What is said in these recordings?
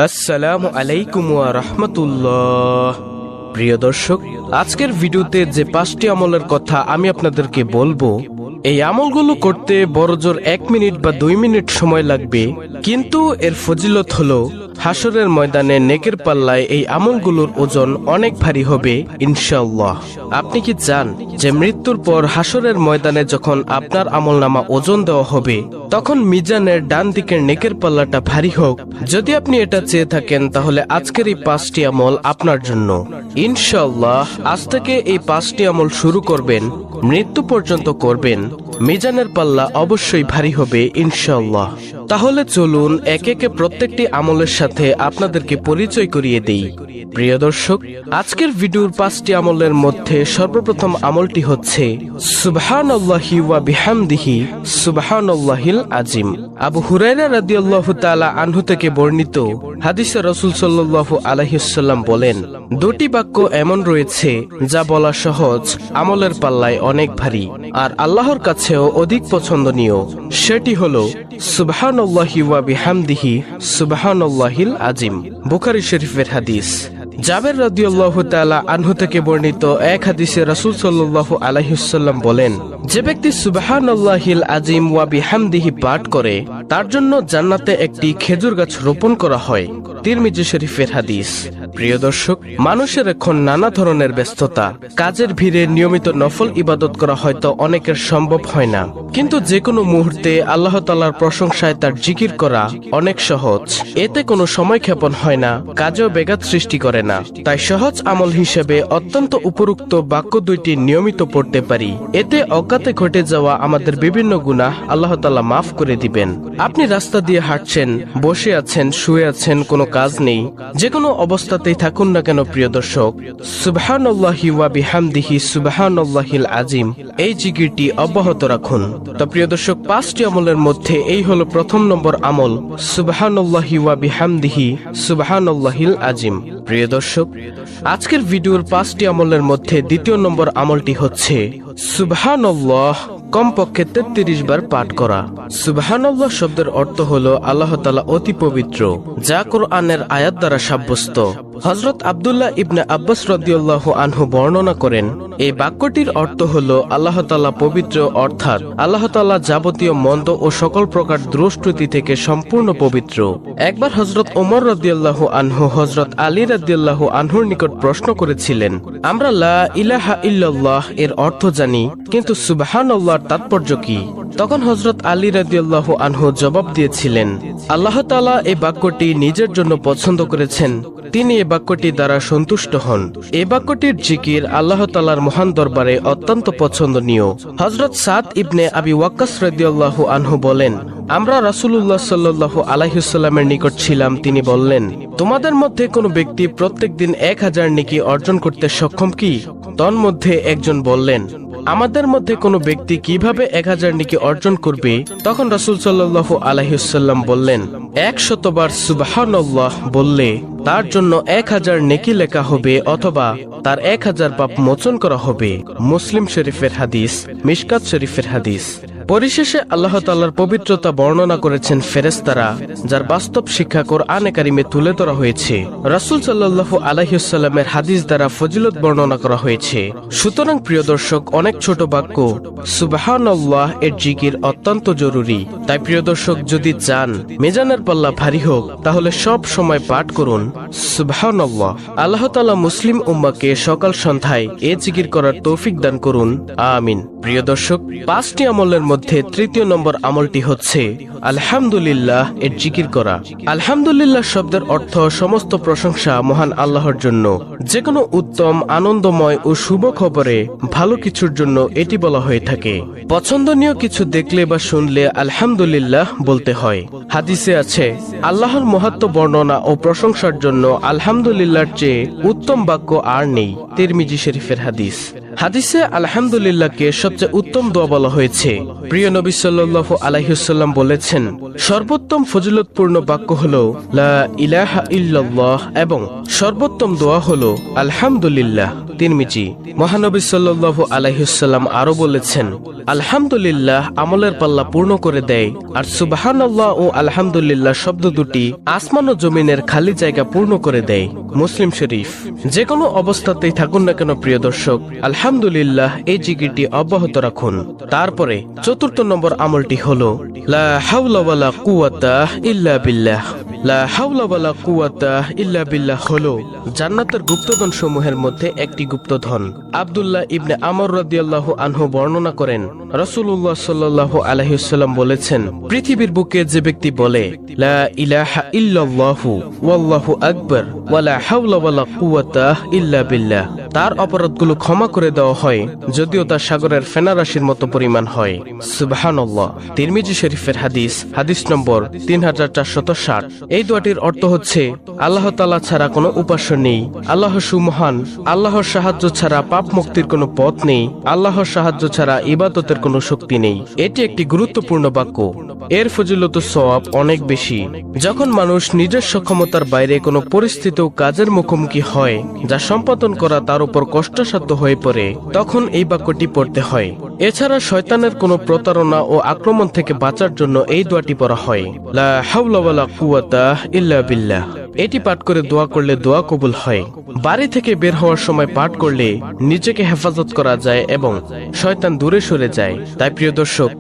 আসসালামু আলাইকুম ওয়া রাহমাতুল্লাহ। প্রিয় দর্শক, আজকের ভিডিওতে যে 5টি আমলের কথা আমি আপনাদেরকে বলবো, এই আমলগুলো করতে বড়জোর 1 মিনিট বা 2 মিনিট সময় লাগবে, কিন্তু এর ফজিলত হলো হাসরের ময়দানে নেকের পাল্লায় এই আমলগুলোর ওজন অনেক ভারী হবে ইনশাআল্লাহ। আপনি কি চান যে মৃত্যুর পর হাসরের ময়দানে যখন আপনার আমলনামা ওজন দেওয়া হবে তখন মিজানের ডান দিকের নেকের পাল্লাটা ভারী হোক? যদি আপনি এটা চেয়ে থাকেন তাহলে আজকের এই 5টি আমল আপনার জন্য ইনশাআল্লাহ। আজ থেকে এই 5টি আমল শুরু করবেন, মৃত্যু পর্যন্ত করবেন, মিজানের পাল্লা অবশ্যই ভারী হবে ইনশাআল্লাহ। তাহলে চলুন একে একে প্রত্যেকটি আমলের সাথে আপনাদেরকে পরিচয় করিয়ে দেই। প্রিয় দর্শক, আজকের ভিডিওর 5টি আমলের মধ্যে সর্বপ্রথম আমলটি হচ্ছে সুবহানাল্লাহি ওয়া বিহামদিহি সুবহানাল্লাহিল আজিম। আবু হুরায়রা রাদিয়াল্লাহু তাআলা আনহু থেকে বর্ণিত হাদিসে রাসূল সাল্লাল্লাহু আলাইহি ওয়াসাল্লাম বলেন, দুটি বাক্য এমন রয়েছে যা বলা সহজ, আমলের পাল্লায় অনেক ভারী, আর আল্লাহর কাছেও অধিক পছন্দনীয়। সেটি হলো সুবহানাল্লাহি ওয়া বিহামদিহি সুবহানাল্লাহিল আজিম। বুখারী শরীফের হাদিস। জাবের রাদিয়াল্লাহু তাআলা আনহু থেকে বর্ণিত এক হাদিসে রাসূল সাল্লাল্লাহু আলাইহি ওয়াসাল্লাম বলেন, যে ব্যক্তি সুবহানাল্লাহিল আজিম ওয়া বিহামদিহি পাঠ করে তার জন্য জান্নাতে একটি খেজুর গাছ রোপণ করা হয়। তিরমিজি শরীফের হাদিস। প্রিয় দর্শক, মানুষের এখন নানা ধরনের ব্যস্ততা, কাজের ভিড়ে নিয়মিত নফল ইবাদত করা হয়তো অনেকের সম্ভব হয় না, কিন্তু যে কোনো মুহূর্তে আল্লাহ তাআলার প্রশংসায় তার জিকির করা অনেক সহজ। এতে কোনো সময় ক্ষেপণ হয় না, কাজেও ব্যাঘাত সৃষ্টি করে না। তাই সহজ আমল হিসেবে অত্যন্ত উপরোক্ত বাক্য দুইটি নিয়মিত পড়তে পারি। এতে অজ্ঞাতে ঘটে যাওয়া আমাদের বিভিন্ন গুনাহ আল্লাহ তাআলা মাফ করে দিবেন। আপনি রাস্তা দিয়ে হাঁটছেন, বসে আছেন, শুয়ে আছেন, কোনো কাজ নেই, যে কোনো অবস্থাতেই থাকুন না কেন প্রিয় দর্শক, সুবহানাল্লাহি ওয়া বিহামদিহি সুবহানাল্লাহিল আজিম এই জিকিরটি অব্যাহত রাখুন। তো প্রিয় দর্শক, 5টি আমলের মধ্যে এই হলো প্রথম নম্বর আমল, সুবহানাল্লাহি ওয়া বিহামদিহি সুবহানাল্লাহিল আজিম। প্রিয় দর্শক, আজকের ভিডিওর 5টি আমলের মধ্যে দ্বিতীয় নম্বর আমলটি হচ্ছে সুবহানাল্লাহ কমপক্ষে 33 বার পাঠ করা। সুবহানাল্লাহ শব্দের অর্থ হলো আল্লাহ তাআলা অতি পবিত্র, যা কোরআনের আয়াত দ্বারা সাব্যস্ত। হযরত আব্দুল্লাহ ইবনে আব্বাস রাদিয়াল্লাহু আনহু বর্ণনা করেন, এই বাক্যটির অর্থ হলো আল্লাহ তাআলা পবিত্র, অর্থাৎ আল্লাহ তাআলা যাবতীয় মন্দ ও সকল প্রকার দুষ্কৃতি থেকে সম্পূর্ণ পবিত্র। একবার হযরত ওমর রাদিয়াল্লাহু আনহু হযরত আলী রাদিয়াল্লাহু আনহুর নিকট প্রশ্ন করেছিলেন, আমরা লা ইলাহা ইল্লাল্লাহ এর অর্থ জানি, কিন্তু সুবহানাল্লাহর তাৎপর্য কি? তখন হযরত আলী রাদিয়াল্লাহু আনহু জবাব দিয়েছিলেন, আল্লাহ তাআলা এই বাক্যটি নিজের জন্য পছন্দ করেছেন, তিনি এই বাক্যটি দ্বারা সন্তুষ্ট হন। এই বাক্যটির জিকির আল্লাহ তাআলার মহান দরবারে অত্যন্ত পছন্দনীয়। হযরত সাদ ইবনে আবি ওয়াক্কাস রাদিয়াল্লাহু আনহু বলেন, আমরা রাসূলুল্লাহ সাল্লাল্লাহু আলাইহি ওয়াসাল্লামের নিকট ছিলাম, তিনি বললেন, তোমাদের মধ্যে কোনো ব্যক্তি প্রত্যেকদিন 1000 নেকি অর্জন করতে সক্ষম কি? তন্মধ্যে একজন বললেন, আমাদের মধ্যে কোনো ব্যক্তি কিভাবে 1000 নেকি অর্জন করবে? তখন রাসূল সাল্লাল্লাহু আলাইহি ওয়াসাল্লাম বললেন, 100 বার সুবহানাল্লাহ বললে তার জন্য 1000 নেকি লেখা হবে, অথবা তার 1000 পাপ মোচন করা হবে। মুসলিম শরীফের হাদিস, মিশকাত শরীফের হাদিস। পরিশেষে আল্লাহ তাআলার পবিত্রতা বর্ণনা করেছেন ফেরেশতারা, যার বাস্তব শিক্ষা কোরআনে কারিমে তুলে ধরা হয়েছে। রাসূল সাল্লাল্লাহু আলাইহি ওয়াসাল্লামের হাদিস দ্বারা ফজিলত বর্ণনা করা হয়েছে। সুতরাং প্রিয় দর্শক, অনেক ছোট বাক্য সুবহানাল্লাহ এর জিকির অত্যন্ত জরুরি। তাই প্রিয় দর্শক, যদি চান মিজানের পাল্লা ভারী হোক তাহলে সব সময় পাঠ করুন সুবহানাল্লাহ। আল্লাহ তাআলা মুসলিম উম্মাহকে সকাল সন্ধ্যায় এ জিকির করার তৌফিক দান করুন, আমিন। প্রিয় দর্শক, 5টি আমলের মধ্যে তৃতীয় নম্বর আমলটি হচ্ছে আলহামদুলিল্লাহ এর জিকির করা। আলহামদুলিল্লাহ শব্দের অর্থ সমস্ত প্রশংসা মহান আল্লাহর জন্য। যে কোনো উত্তম, আনন্দময় ও শুভ খবরে ভালো কিছুর জন্য এটি বলা হয়ে থাকে। পছন্দনীয় কিছু দেখলে বা শুনলে আলহামদুলিল্লাহ বলতে হয়। হাদিসে আছে, আল্লাহর মহত্ব বর্ণনা ও প্রশংসার জন্য আলহামদুলিল্লাহর চেয়ে উত্তম বাক্য আর নেই। তিরমিজি শরীফের হাদিস। হাদিসে আলহামদুলিল্লাহকে সবচেয়ে উত্তম দোয়া বলা হয়েছে। প্রিয় নবী সাল্লাল্লাহু আলাইহি ওয়াসাল্লাম বলেছেন, সর্বোত্তম ফজিলতপূর্ণ বাক্য হলো লা ইলাহা ইল্লাল্লাহ এবং সর্বোত্তম দোয়া হলো আলহামদুলিল্লাহ। তিরমিজি। মহানবী সাল্লাল্লাহু আলাইহি ওয়াসাল্লাম আরো বলেছেন, আলহামদুলিল্লাহ আমলের পাল্লা পূর্ণ করে দেয়, আর সুবহানাল্লাহ ও আলহামদুলিল্লাহ শব্দ দুটি আসমান ও জমিনের খালি জায়গা পূর্ণ করে দেয়। মুসলিম শরীফ। যে কোনো অবস্থাতেই থাকুন না কেন প্রিয় দর্শক, আলহামদুলিল্লাহ এই জিকিরটি অব্যাহত রাখুন। তারপরে ৪র্থ নম্বর আমলটি হলো লা হাওলা ওয়ালা কুওয়াতা ইল্লা বিল্লাহ। লা হাওলা ওয়ালা কুওয়াতা ইল্লা বিল্লাহ হলো জান্নাতের গুপ্তধন সমূহের মধ্যে একটি গুপ্তধন। আব্দুল্লাহ ইবনে আমর রাদিয়াল্লাহু আনহু বর্ণনা করেন, রাসূলুল্লাহ সাল্লাল্লাহু আলাইহি ওয়াসাল্লাম বলেছেন, পৃথিবীর বুকে যে ব্যক্তি বলে লা ইলাহা ইল্লাল্লাহু ওয়াল্লাহু আকবার ওয়ালা হাওলা ওয়ালা কুওয়াতা ইল্লা বিল্লাহ, তার অপরাধগুলো ক্ষমা করে দেওয়া হয়, যদিও তা সাগরের ফেনারাশির মতো পরিমাণ হয়। সুবহানাল্লাহ। তিরমিজি শরীফের হাদিস নম্বর 3460। এই দোয়াটির অর্থ হচ্ছে, আল্লাহ তাআলা ছাড়া কোনো উপাস্য নেই, আল্লাহ সুমহান, আল্লাহর সাহায্য ছাড়া পাপ মুক্তির কোনো পথ নেই, আল্লাহর সাহায্য ছাড়া ইবাদতের কোনো শক্তি নেই। এটি একটি গুরুত্বপূর্ণ বাক্য। এর ফজিলত সওয়াব অনেক বেশি। যখন মানুষ নিজের সক্ষমতার বাইরে কোনো পরিস্থিতি ও কাজের মুখোমুখি হয় যা সম্পাদন করা তার উপর কষ্টসাধ্য হয়ে পড়ে, তখন এই বাক্যটি পড়তে হয়। এছাড়া শয়তানের কোনো প্রতারণা ও আক্রমণ থেকে বাঁচার জন্য এই দোয়াটি পড়া হয়, লা হাওলা ওয়ালা কুওয়াতা ইল্লা বিল্লাহ। এটি পাঠ করে দোয়া করলে দোয়া কবুল হয়। বাড়ি থেকে বের হওয়ার সময় পাঠ করলে নিজেকে হেফাজত করা যায় এবং শয়তান দূরে সরে যায়। তাই প্রিয় দর্শক,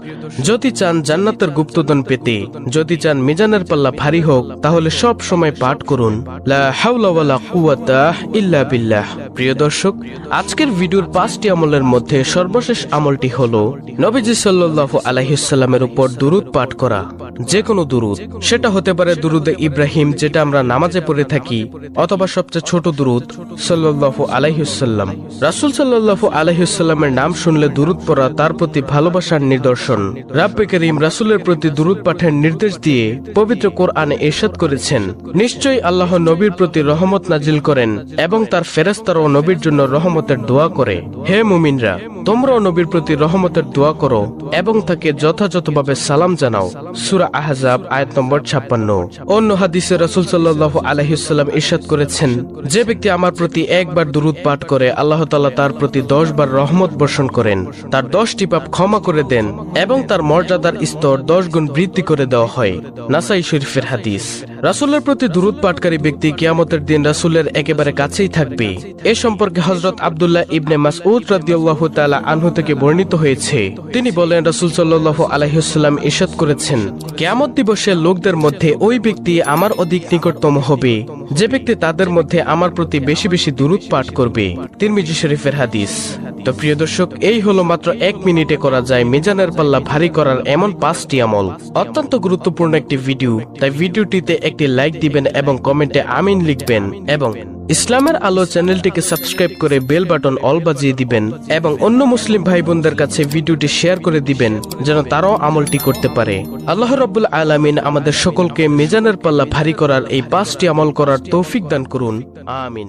যদি চান জান্নাতের গুপ্তধন পেতে, যদি চান মিজানের পাল্লা ভারী হোক, তাহলে সব সময় পাঠ করুন লা হাওলা ওয়ালা কুওয়াতা ইল্লা বিল্লাহ। প্রিয় দর্শক, আজকের ভিডিওর 5টি আমলের মধ্যে সর্বশেষ আমলটি হলো নবীজি সাল্লাল্লাহু আলাইহি ওয়াসাল্লামের উপর দুরূদ পাঠ করা। যে কোনো দুরূদ, সেটা হতে পারে দুরুদে ইব্রাহিম যেটা আমরা নামাজে পড়ে থাকি, অথবা সবচেয়ে ছোট দুরুদ সাল্লাল্লাহু আলাইহি ওয়াসাল্লাম। রাসূল সাল্লাল্লাহু আলাইহি ওয়াসাল্লামের নাম শুনলে দুরুদ পড়া তার প্রতি ভালোবাসার নিদর্শন। রাব্বে কারীম রাসূলের প্রতি দুরুদ পাঠের নির্দেশ দিয়ে পবিত্র কোরআনে ইরশাদ করেছেন, নিশ্চয়ই আল্লাহ নবীর প্রতি রহমত নাজিল করেন এবং তার ফেরেশতারাও নবীর জন্য রহমতের দোয়া করে। হে মুমিনরা, তোমরাও নবীর প্রতি রহমতের দোয়া করো এবং তাকে যথাযথভাবে সালাম জানাও। সূরা আহজাব আয়াত নম্বর 56। অন্য হাদিসে রাসূল সাল্লাল্লাহু আলাইহি ওয়াসাল্লাম ইরশাদ করেছেন, যে ব্যক্তি আমার প্রতি একবার দুরূদ পাঠ করে, আল্লাহ তাআলা তার প্রতি 10 বার রহমত বর্ষণ করেন, তার 10টি পাপ ক্ষমা করে দেন এবং তার মর্যাদার স্তর 10 গুণ বৃদ্ধি করে দেওয়া হয়। নাসাই শরীফের হাদিস। রাসূলের প্রতি দুরূদ পাঠকারী ব্যক্তি কিয়ামতের দিন রাসূলের একেবারে কাছেই থাকবে। এ সম্পর্কে হযরত আব্দুল্লাহ ইবনে মাসউদ রাদিয়াল্লাহু তাআলা আনহু থেকে বর্ণিত হয়েছে, তিনি বলেন, রাসূল সাল্লাল্লাহু আলাইহি ওয়াসাল্লাম ইরশাদ করেছেন, কিয়ামত দিবসে লোকদের মধ্যে ওই ব্যক্তি আমার অধিক নিকটতম হবে যে ব্যক্তি তাদের মধ্যে আমার প্রতি বেশি বেশি দুরূদ পাঠ করবে। তিরমিজি শরীফের হাদিস। তো প্রিয় দর্শক, এই হলো মাত্র 1 মিনিটে করা যায় মিজানের পাল্লা ভারী করার এমন 5টি আমল। অত্যন্ত গুরুত্বপূর্ণ একটি ভিডিও, তাই ভিডিওটিতে একটি লাইক দিবেন এবং কমেন্টে আমিন লিখবেন এবং ইসলামের আলো চ্যানেলটিকে সাবস্ক্রাইব করে বেল বাটন অল বাজিয়ে দিবেন এবং অন্য মুসলিম ভাই বোনদের কাছে ভিডিওটি শেয়ার করে দিবেন যেন তারাও আমলটি করতে পারে। আল্লাহ রাব্বুল আলামিন আমাদের সকলকে মিজানের পাল্লা ভারী করার এই 5টি আমল করার তৌফিক দান করুন। আমিন।